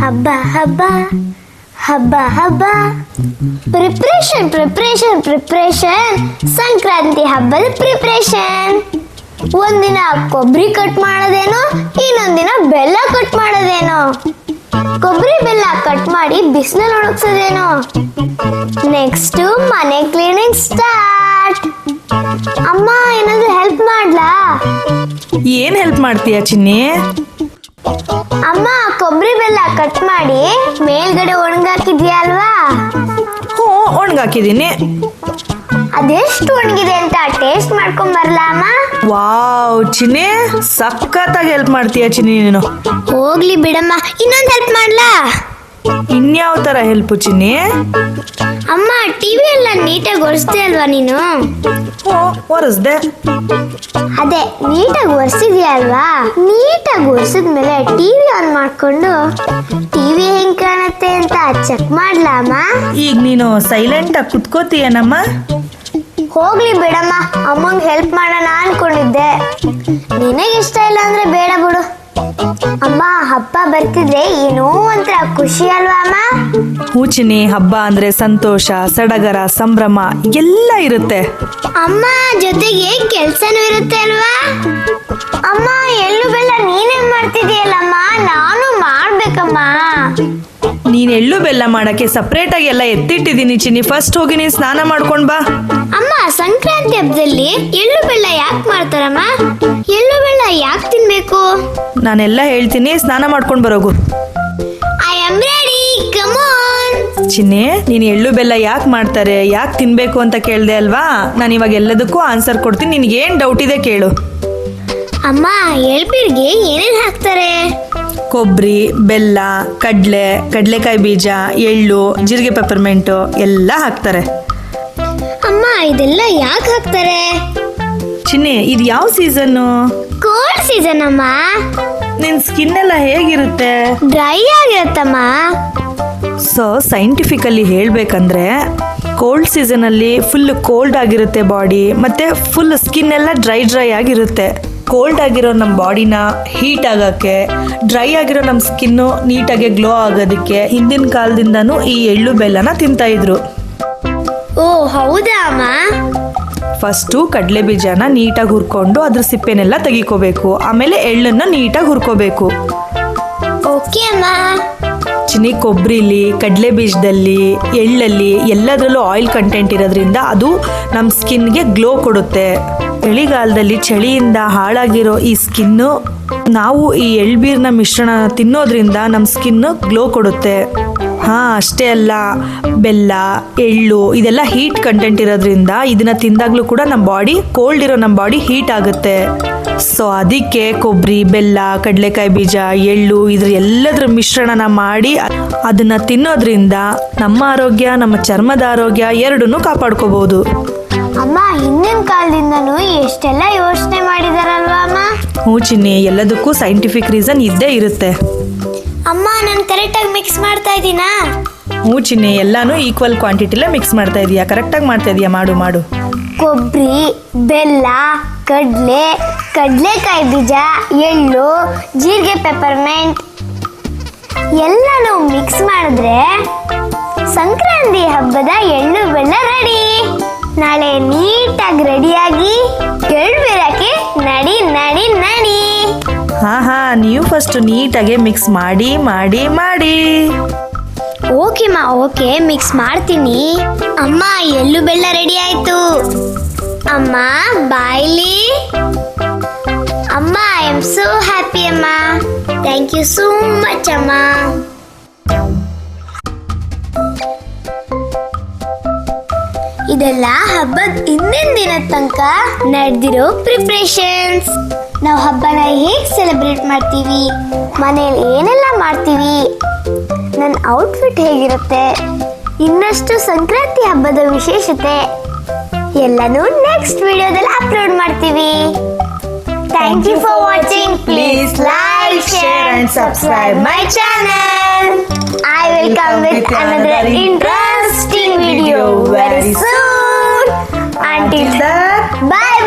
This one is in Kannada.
ಹಬ್ಬ ಹಬ್ಬ ಹಬ್ಬ ಹಬ್ಬ ಪ್ರಿಪ್ರೇಷನ್ ಪ್ರಿಪ್ರೇಷನ್ ಪ್ರಿಪ್ರೇಷನ್ ಸಂಕ್ರಾಂತಿ ಹಬ್ಬದ ಪ್ರಿಪ್ರೇಷನ್. ಒಂದಿನ ಕೊಬ್ಬರಿ ಕಟ್ ಮಾಡೋದೇನೋ, ಇನ್ನೊಂದಿನ ಬೆಲ್ಲ ಕಟ್ ಮಾಡೋದೇನೋ. ಕೊಬ್ಬರಿ ಬೆಲ್ಲ ಕಟ್ ಮಾಡಿ ಬಿಸಿಲಲ್ಲಿ ಒಣಗ್ಸೋದೇನೋ. ನೆಕ್ಸ್ಟ್ ಮನೆ ಕ್ಲೀನಿಂಗ್ ಸ್ಟಾರ್ಟ್. ಅಮ್ಮ ಏನಾದ್ರು ಹೆಲ್ಪ್ ಮಾಡ್ಲಾ? ಏನ್ ಹೆಲ್ಪ್ ಮಾಡ್ತೀಯ ಚಿನ್ನಿ? ಅಮ್ಮ ಕೊಬ್ಬರಿ ಬೆಲ್ಲ ಕಟ್ ಮಾಡಿ ಮೇಲ್ಗಡೆ ಒಣಗಾಕಿದ್ಯಾ ಅಲ್ವಾ? ಹ್ಞೂ, ಒಣಗಾಕಿದ್ದೀನಿ. ಅದೆಷ್ಟು ಒಣಗಿದೆ ಅಂತ ಟೇಸ್ಟ್ ಮಾಡ್ಕೊಂಡ್ ಬರ್ಲಾ ಅಮ್ಮ? ವಾವ್ ಚಿನ್ನಿ, ಸಖತ್ತಾಗಿ ಹೆಲ್ಪ್ ಮಾಡ್ತೀಯ ಚಿನ್ನಿ ನೀನು. ಹೋಗ್ಲಿ ಬಿಡಮ್ಮ, ಇನ್ನೊಂದು ಹೆಲ್ಪ್ ಮಾಡ್ಲಾ? ಇನ್ಯಾವ ತರ ಹೆಲ್ಪ್ ಚಿನ್ನಿ? ಅಮ್ಮ ಟಿವಿ ಎಲ್ಲ ನೀಟಾಗಿ ಒರೆಸ್ದೆ ಅಲ್ವಾ ನೀನು? ಹ್ಞೂ, ಒರೆಸ್ದೆ. ಅದೇ ನೀಟಾಗಿ ಒರೆಸಿದ್ಯಾ ಅಲ್ವಾ? ನೀಟಾಗಿ ಒರೆಸಿದ್ಮೇಲೆ ಟಿವಿ ಆನ್ ಮಾಡ್ಕೊಂಡು ಟಿವಿ ಹೆಂಗ್ ಕಾಣತ್ತೆ ಅಂತ ಚೆಕ್ ಮಾಡ್ಲಾ ಅಮ್ಮ? ಈಗ ನೀನು ಸೈಲೆಂಟ್ ಆಗಿ ಕುತ್ಕೋತೀಯನಮ್ಮ? ಹೋಗ್ಲಿ ಬಿಡಮ್ಮ, ಅಮ್ಮಂಗೆ ಹೆಲ್ಪ್ ಮಾಡೋಣ ಅನ್ಕೊಂಡಿದ್ದೆ. ನಿನಗೆ ಇಷ್ಟ ಇಲ್ಲ ಅಂದ್ರೆ ಬೇಡ ಬಿಡು. ಅಮ್ಮ ಹಬ್ಬ ಬರ್ತಿದ್ರೆ ಏನೋ ಒಂಥರ ಖುಷಿ ಅಲ್ವಾ ಅಮ್ಮ? ಹ್ಞೂ ಚಿನ್ನಿ, ಹಬ್ಬ ಅಂದ್ರೆ ಸಂತೋಷ, ಸಡಗರ, ಸಂಭ್ರಮ ಎಲ್ಲ ಇರುತ್ತೆ. ಅಮ್ಮ ಜೊತೆಗೆ ಕೆಲ್ಸನೂ ಇರುತ್ತೆ ಅಲ್ವಾ? ಅಮ್ಮ ಎಳ್ಳು ಬೆಲ್ಲ ನೀನೇ ಮಾಡ್ತಿದೀಯಲ್ಲಮ್ಮ, ನಾನು ಮಾಡ್ಬೇಕಮ್ಮ. ನೀನ್ ಎಳ್ಳು ಬೆಲ್ಲ ಮಾಡಕ್ಕೆ ಸಪ್ರೇಟ್ ಆಗಿ ಎಲ್ಲ ಎತ್ತಿಟ್ಟಿದ್ದೀನಿ ಚಿನ್ನಿ. ಫಸ್ಟ್ ಹೋಗಿ ನೀನ್ ಸ್ನಾನ ಮಾಡ್ಕೊಂಡ್ ಬಾ. ಅಮ್ಮ ಸಂಕ್ರಾಂತಿ ಹಬ್ಬದಲ್ಲಿ ಎಳ್ಳು ಬೆಲ್ಲ ಯಾಕೆ ಮಾಡ್ತಾರಮ್ಮ? ಎಳ್ಳು ಬೆಲ್ಲ ಯಾಕೆ ತಿನ್ಬೇಕು? ನಾನೆಲ್ಲ ಹೇಳ್ತೀನಿ, ಸ್ನಾನ ಮಾಡ್ಕೊಂಡ್ ಬರೋಗು. I am ready, come on. Chinni, ನೀನ್ ಎಳ್ಳು ಬೆಲ್ಲ ಯಾಕೆ ಮಾಡ್ತಾರೆ, ಯಾಕೆ ತಿನ್ಬೇಕು ಅಂತ ಕೇಳ್ದೆ ಅಲ್ವಾ? ನಾನು ಇವಾಗ ಎಲ್ಲದಕ್ಕೂ ಆನ್ಸರ್ ಕೊಡ್ತೀನಿ. ನಿನ್ಗೆ ಏನ್ ಡೌಟ್ ಇದೆ ಕೇಳು. ಅಮ್ಮ ಎಳ್ಬೀರ್ಗೆ ಏನೇನ್ ಹಾಕ್ತಾರೆ? ಕೊಬ್ಬರಿ, ಬೆಲ್ಲ, ಕಡಲೆಕಾಯಿ ಬೀಜ, ಎಳ್ಳು, ಜೀರಿಗೆ, ಪೆಪ್ಪರ್ಮೆಂಟು ಎಲ್ಲ ಹಾಕ್ತಾರೆ. ಅಮ್ಮ ಇದೆಲ್ಲ ಯಾಕೆ ಹಾಕ್ತಾರೆ? ಚಿನ್ನಿ, ಇದು ಯಾವ ಸೀಸನ್ನು? ಕೋಲ್ಡ್ ಸೀಸನ್ ಅಮ್ಮ. ನಿನ್ ಸ್ಕಿನ್ ಎಲ್ಲ ಹೇಗಿರುತ್ತೆ? ಡ್ರೈ ಆಗಿರತ್ತಮ್ಮ. ಸೊ ಸೈಂಟಿಫಿಕಲಿ ಹೇಳ್ಬೇಕಂದ್ರೆ ಕೋಲ್ಡ್ ಸೀಸನಲ್ಲಿ ಫುಲ್ ಕೋಲ್ಡ್ ಆಗಿರುತ್ತೆ ಬಾಡಿ, ಮತ್ತೆ ಫುಲ್ ಸ್ಕಿನ್ ಎಲ್ಲ ಡ್ರೈ ಆಗಿರುತ್ತೆ. ಕೋಲ್ಡ್ ಆಗಿರೋ ನಮ್ಮ ಬಾಡಿನ ಹೀಟ್ ಆಗೋಕ್ಕೆ, ಡ್ರೈ ಆಗಿರೋ ನಮ್ಮ ಸ್ಕಿನ್ನು ನೀಟಾಗಿ ಗ್ಲೋ ಆಗೋದಕ್ಕೆ ಹಿಂದಿನ ಕಾಲದಿಂದನೂ ಈ ಎಳ್ಳು ಬೆಲ್ಲನ ತಿಂತಾ ಇದ್ರು. ಓ ಹೌದಾ ಅಮ್ಮ? ಫಸ್ಟು ಕಡಲೆ ಬೀಜನ ನೀಟಾಗಿ ಹುರ್ಕೊಂಡು ಅದ್ರ ಸಿಪ್ಪೆನೆಲ್ಲ ತೆಗಿಕೋಬೇಕು. ಆಮೇಲೆ ಎಳ್ಳನ್ನು ನೀಟಾಗಿ ಹುರ್ಕೋಬೇಕು. ಓಕೆ ಅಮ್ಮ. ಚಿನ್ನಿ, ಕೊಬ್ಬರಿಲಿ, ಕಡಲೆ ಬೀಜದಲ್ಲಿ, ಎಳ್ಳಲ್ಲಿ ಎಲ್ಲದರಲ್ಲೂ ಆಯಿಲ್ ಕಂಟೆಂಟ್ ಇರೋದ್ರಿಂದ ಅದು ನಮ್ಮ ಸ್ಕಿನ್ಗೆ ಗ್ಲೋ ಕೊಡುತ್ತೆ. ಚಳಿಗಾಲದಲ್ಲಿ ಚಳಿಯಿಂದ ಹಾಳಾಗಿರೋ ಈ ಸ್ಕಿನ್ನು ನಾವು ಈ ಎಳ್ಬೀರ್ನ ಮಿಶ್ರಣ ತಿನ್ನೋದ್ರಿಂದ ನಮ್ಮ ಸ್ಕಿನ್ನು ಗ್ಲೋ ಕೊಡುತ್ತೆ. ಅಷ್ಟೇ ಅಲ್ಲ, ಬೆಲ್ಲ, ಎಳ್ಳು ಇದೆಲ್ಲ ಹೀಟ್ ಕಂಟೆಂಟ್ ಇರೋದ್ರಿಂದ ಇದನ್ನ ತಿಂದಾಗ್ಲೂ ಕೂಡ ನಮ್ಮ ಬಾಡಿ, ಕೋಲ್ಡ್ ಇರೋ ನಮ್ಮ ಬಾಡಿ ಹೀಟ್ ಆಗುತ್ತೆ. ಸೊ ಅದಕ್ಕೆ ಕೊಬ್ಬರಿ, ಬೆಲ್ಲ, ಕಡಲೆಕಾಯಿ ಬೀಜ, ಎಳ್ಳು ಇದ್ರ ಎಲ್ಲದರ ಮಿಶ್ರಣನ ಮಾಡಿ ಅದನ್ನ ತಿನ್ನೋದ್ರಿಂದ ನಮ್ಮ ಆರೋಗ್ಯ, ನಮ್ಮ ಚರ್ಮದ ಆರೋಗ್ಯ ಎರಡನ್ನೂ ಕಾಪಾಡ್ಕೋಬಹುದು. ಅಮ್ಮ ಹಿಂದಿನ ಕಾಲದಿಂದನೂ ಎಷ್ಟೆಲ್ಲ ಯೋಚನೆ ಮಾಡಿದಾರಲ್ವಾ ಅಮ್ಮ? ಹ್ಞೂ ಚಿನ್ನಿ, ಎಲ್ಲದಕ್ಕೂ ಸೈಂಟಿಫಿಕ್ ರೀಸನ್ ಇದ್ದೇ ಇರುತ್ತೆ. ಅಮ್ಮ ನಾನು ಕರೆಕ್ಟಾಗಿ ಮಿಕ್ಸ್ ಮಾಡ್ತಾ ಇದ್ದೀನಾ? ಹ್ಞೂ ಚಿನ್ನಿ, ಎಲ್ಲಾನು ಈಕ್ವಲ್ ಕ್ವಾಂಟಿಟಿಲೇ ಮಿಕ್ಸ್ ಮಾಡ್ತಾ ಇದೀಯಾ. ಕರೆಕ್ಟಾಗಿ ಮಾಡ್ತಾ ಇದೀಯಾ. ಮಾಡು. ಕೊಬ್ಬರಿ, ಬೆಲ್ಲ, ಕಡಲೆಕಾಯಿ ಬೀಜ, ಎಳ್ಳು, ಜೀರಿಗೆ, ಪೆಪ್ಪರ್ಮೆಂಟ್ ಎಲ್ಲನೂ ಮಿಕ್ಸ್ ಮಾಡಿದ್ರೆ ಸಂಕ್ರಾಂತಿ ಹಬ್ಬದ ಎಳ್ಳು ಬೆಲ್ಲ ರೆಡಿ. ನಾಳೆ ನೀಟಾಗಿ ರೆಡಿಯಾಗಿ ಎಳ್ಳು ಬೆಲ್ಲಕ್ಕೆ ನಡಿ. ನೀವು ಫಸ್ಟ್ ನೀಟಾಗಿ ಮಿಕ್ಸ್ ಮಾಡಿ. ಓಕೆಮ್ಮ, ಓಕೆ ಮಿಕ್ಸ್ ಮಾಡ್ತೀನಿ. ಅಮ್ಮ ಎಳ್ಳು ಬೆಲ್ಲ ರೆಡಿ ಆಯ್ತು. ಅಮ್ಮ ಬಾಯ್ಲಿ. ಅಮ್ಮ ಐ ಆಮ್ ಸೋ ಹ್ಯಾಪಿ ಅಮ್ಮ. ಥ್ಯಾಂಕ್ ಯು ಸೋ ಮಚ್ ಅಮ್ಮ. ಇದೆಲ್ಲ ಹಬ್ಬದ ಹಿಂದಿನ ದಿನದ ತನಕ ನಡೆದಿರೋ ಪ್ರಿಪ್ರೇಷನ್ಸ್. ನಾವು ಹಬ್ಬನ ಹೇಗೆ ಸೆಲೆಬ್ರೇಟ್ ಮಾಡ್ತೀವಿ, ಮನೇಲಿ ಏನೆಲ್ಲ ಮಾಡ್ತೀವಿ, ನನ್ನ ಔಟ್ಫಿಟ್ ಹೇಗಿರುತ್ತೆ, ಇನ್ನಷ್ಟು ಸಂಕ್ರಾಂತಿ ಹಬ್ಬದ ವಿಶೇಷತೆ ಎಲ್ಲನೂ ನೆಕ್ಸ್ಟ್ ವಿಡಿಯೋದಲ್ಲಿ ಅಪ್ಲೋಡ್ ಮಾಡ್ತೀವಿ. Thank you for watching. Please like, share and subscribe my channel. I will come with another interesting video very soon. Until then, bye.